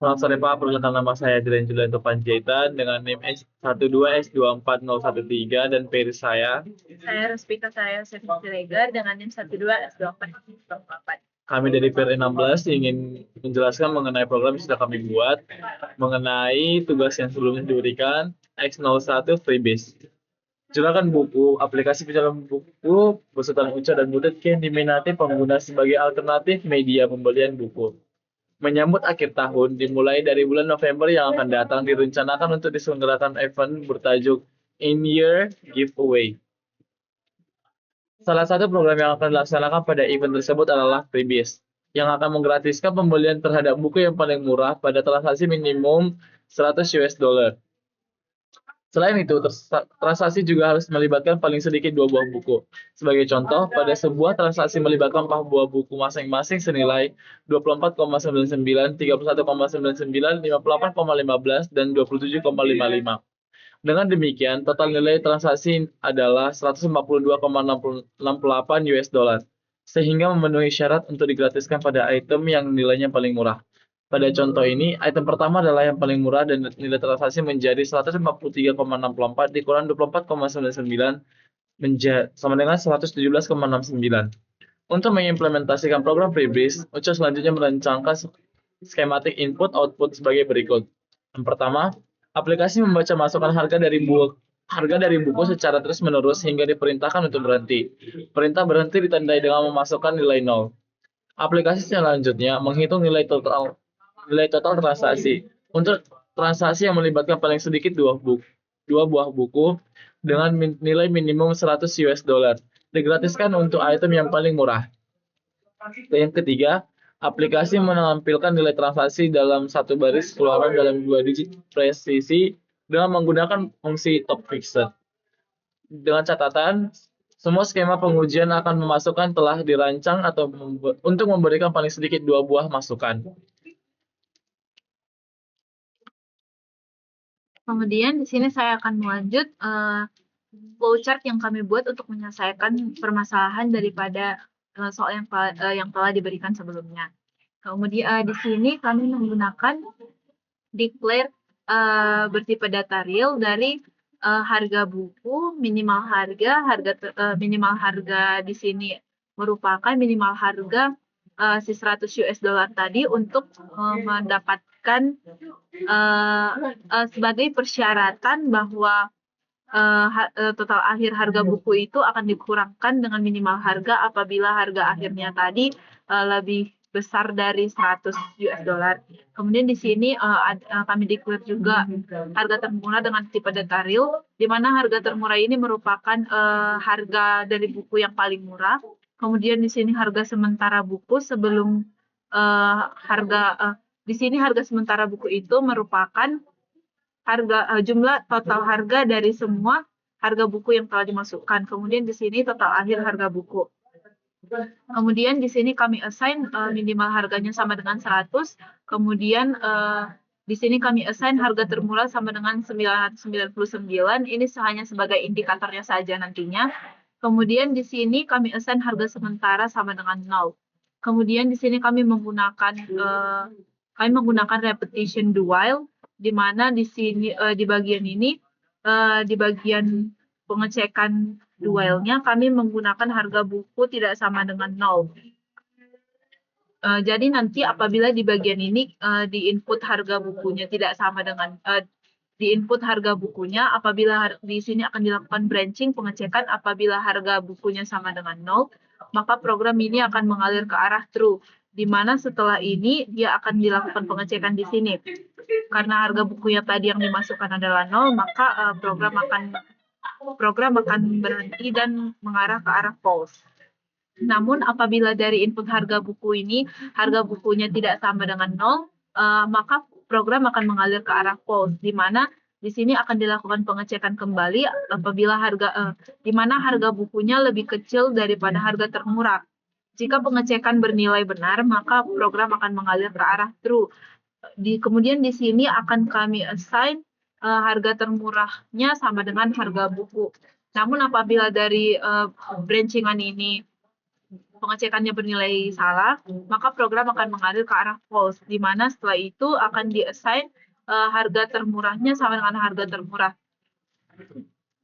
Selamat sore Pak, perkenalkan nama saya Dilan Julianto Panjaitan dengan NIM S12S24013 dan peri saya. Saya Ruspika Saya Yosef Siregar dengan NIM 12S24. Kami dari PRI 16 ingin menjelaskan mengenai program yang sudah kami buat, mengenai tugas yang sebelumnya diberikan, X01 Freebase. Silakan buku, aplikasi pencarian buku, beserta Uca dan Budet yang diminati pengguna sebagai alternatif media pembelian buku. Menyambut akhir tahun, dimulai dari bulan November yang akan datang, direncanakan untuk diselenggarakan event bertajuk In-Year Giveaway. Salah satu program yang akan dilaksanakan pada event tersebut adalah Freebies, yang akan menggratiskan pembelian terhadap buku yang paling murah pada transaksi minimum 100 US dollar. Selain itu, transaksi juga harus melibatkan paling sedikit 2 buah buku. Sebagai contoh, pada sebuah transaksi melibatkan 4 buah buku masing-masing senilai 24,99, 31,99, 58,15, dan 27,55. Dengan demikian, total nilai transaksi adalah 142,68 US dollar, sehingga memenuhi syarat untuk digratiskan pada item yang nilainya paling murah. Pada contoh ini, item pertama adalah yang paling murah dan nilai transaksi menjadi 143,64 dikurang 24,99 sama dengan 117,69. Untuk mengimplementasikan program Freebies, Uca selanjutnya merancangkan skematik input-output sebagai berikut. Yang pertama, aplikasi membaca masukan harga dari buku secara terus-menerus hingga diperintahkan untuk berhenti. Perintah berhenti ditandai dengan memasukkan nilai 0. Aplikasi selanjutnya menghitung nilai total transaksi. Untuk transaksi yang melibatkan paling sedikit 2 buah buku dengan nilai minimum 100 US dollar, digratiskan untuk item yang paling murah. Yang ketiga, aplikasi menampilkan nilai transaksi dalam satu baris keluaran dalam 2 digit presisi dengan menggunakan fungsi top fixer. Dengan catatan, semua skema pengujian akan memasukkan telah dirancang atau untuk memberikan paling sedikit 2 buah masukan. Kemudian di sini saya akan melanjut flowchart yang kami buat untuk menyelesaikan permasalahan daripada soal yang telah diberikan sebelumnya. Kemudian di sini kami menggunakan declare bertipe data real dari harga buku, minimal harga di sini merupakan minimal harga si 100 US dollar tadi untuk mendapatkan sebagai persyaratan bahwa total akhir harga buku itu akan dikurangkan dengan minimal harga apabila harga akhirnya tadi lebih besar dari 100 US dollar. Kemudian di sini kami declare juga harga termurah dengan tipe data real, di mana harga termurah ini merupakan harga dari buku yang paling murah. Kemudian di sini harga sementara buku sebelum di sini harga sementara buku itu merupakan jumlah total harga dari semua harga buku yang telah dimasukkan. Kemudian di sini total akhir harga buku. Kemudian di sini kami assign minimal harganya sama dengan 100. Kemudian di sini kami assign harga termurah sama dengan 999. Ini hanya sebagai indikatornya saja nantinya. Kemudian di sini kami assign harga sementara sama dengan 0. Kemudian di sini kami menggunakan repetition do while, di mana di sini di bagian ini di bagian pengecekan do while-nya kami menggunakan harga buku tidak sama dengan 0. Jadi nanti apabila di bagian ini di input harga bukunya tidak sama dengan di input harga bukunya, apabila di sini akan dilakukan branching pengecekan apabila harga bukunya sama dengan 0, maka program ini akan mengalir ke arah true, di mana setelah ini dia akan dilakukan pengecekan di sini. Karena harga buku yang tadi yang dimasukkan adalah 0, maka program akan berhenti dan mengarah ke arah false. Namun apabila dari input harga buku ini harga bukunya tidak sama dengan 0, maka program akan mengalir ke arah false, di mana di sini akan dilakukan pengecekan kembali apabila di mana harga bukunya lebih kecil daripada harga termurah. Jika pengecekan bernilai benar, maka program akan mengalir ke arah true. Kemudian di sini akan kami assign harga termurahnya sama dengan harga buku. Namun apabila dari branchingan ini pengecekannya bernilai salah, maka program akan mengalir ke arah false, di mana setelah itu akan di-assign harga termurahnya sama dengan harga termurah.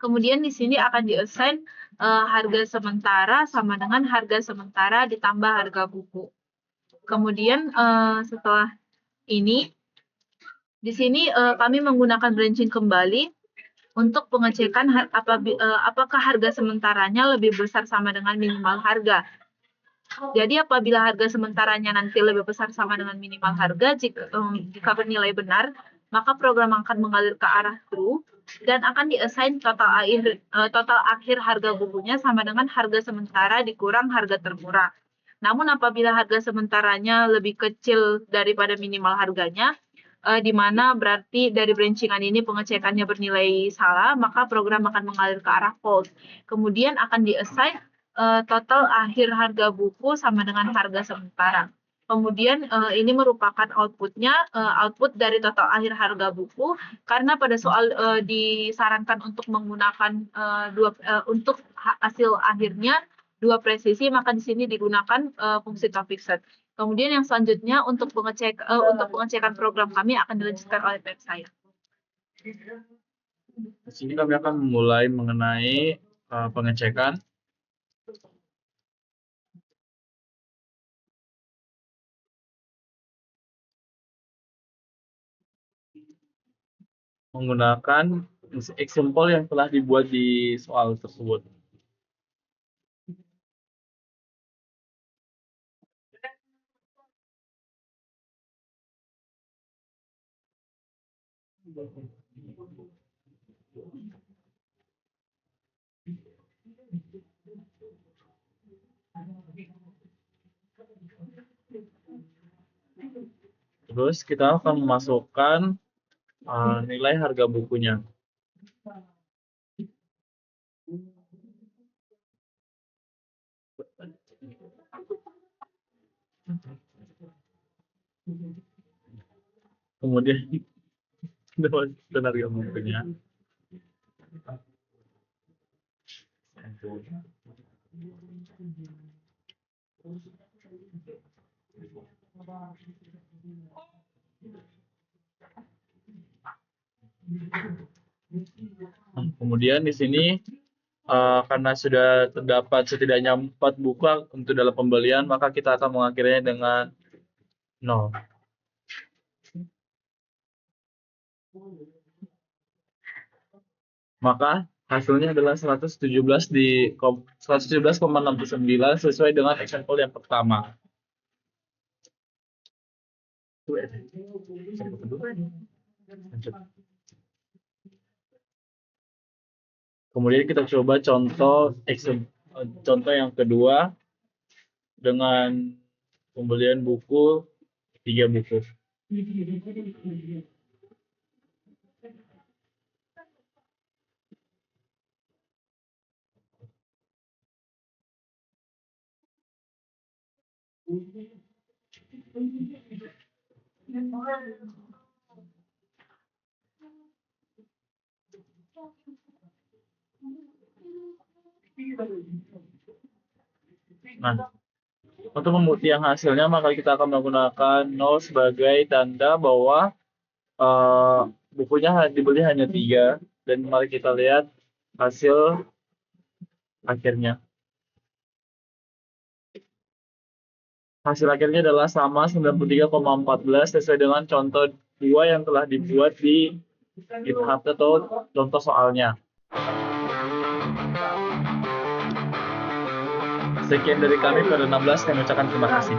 Kemudian di sini akan di-assign harga sementara sama dengan harga sementara ditambah harga buku. Kemudian setelah ini, di sini kami menggunakan branching kembali untuk pengecekan apakah harga sementaranya lebih besar sama dengan minimal harga. Jadi apabila harga sementaranya nanti lebih besar sama dengan minimal harga, jika bernilai benar, maka program akan mengalir ke arah true dan akan di-assign total akhir harga bukunya sama dengan harga sementara dikurang harga termurah. Namun apabila harga sementaranya lebih kecil daripada minimal harganya, di mana berarti dari branchingan ini pengecekannya bernilai salah, maka program akan mengalir ke arah false. Kemudian akan di-assign total akhir harga buku sama dengan harga sementara. Kemudian ini merupakan outputnya, output dari total akhir harga buku, karena pada soal disarankan untuk menggunakan untuk hasil akhirnya 2 presisi, maka di sini digunakan fungsi TOPIK-set. Kemudian yang selanjutnya untuk pengecekan program kami akan dilanjutkan oleh PM saya. Di sini kami akan memulai mengenai pengecekan. Menggunakan example yang telah dibuat di soal tersebut. Terus kita akan memasukkan nilai harga bukunya. Kemudian dan harga bukunya. Kemudian di sini karena sudah terdapat setidaknya 4 buku untuk dalam pembelian, maka kita akan mengakhirinya dengan 0. Maka hasilnya adalah 117,69 sesuai dengan example yang pertama. Kemudian kita coba contoh yang kedua dengan pembelian buku 3 buku. Nah, untuk pembuktian hasilnya maka kita akan menggunakan 0 sebagai tanda bahwa bukunya dibeli hanya 3, dan mari kita lihat hasil akhirnya. Hasil akhirnya adalah sama 93,14 sesuai dengan contoh 2 yang telah dibuat di GitHub atau contoh soalnya. Sekian dari kami pada 16, kami ucapkan terima kasih.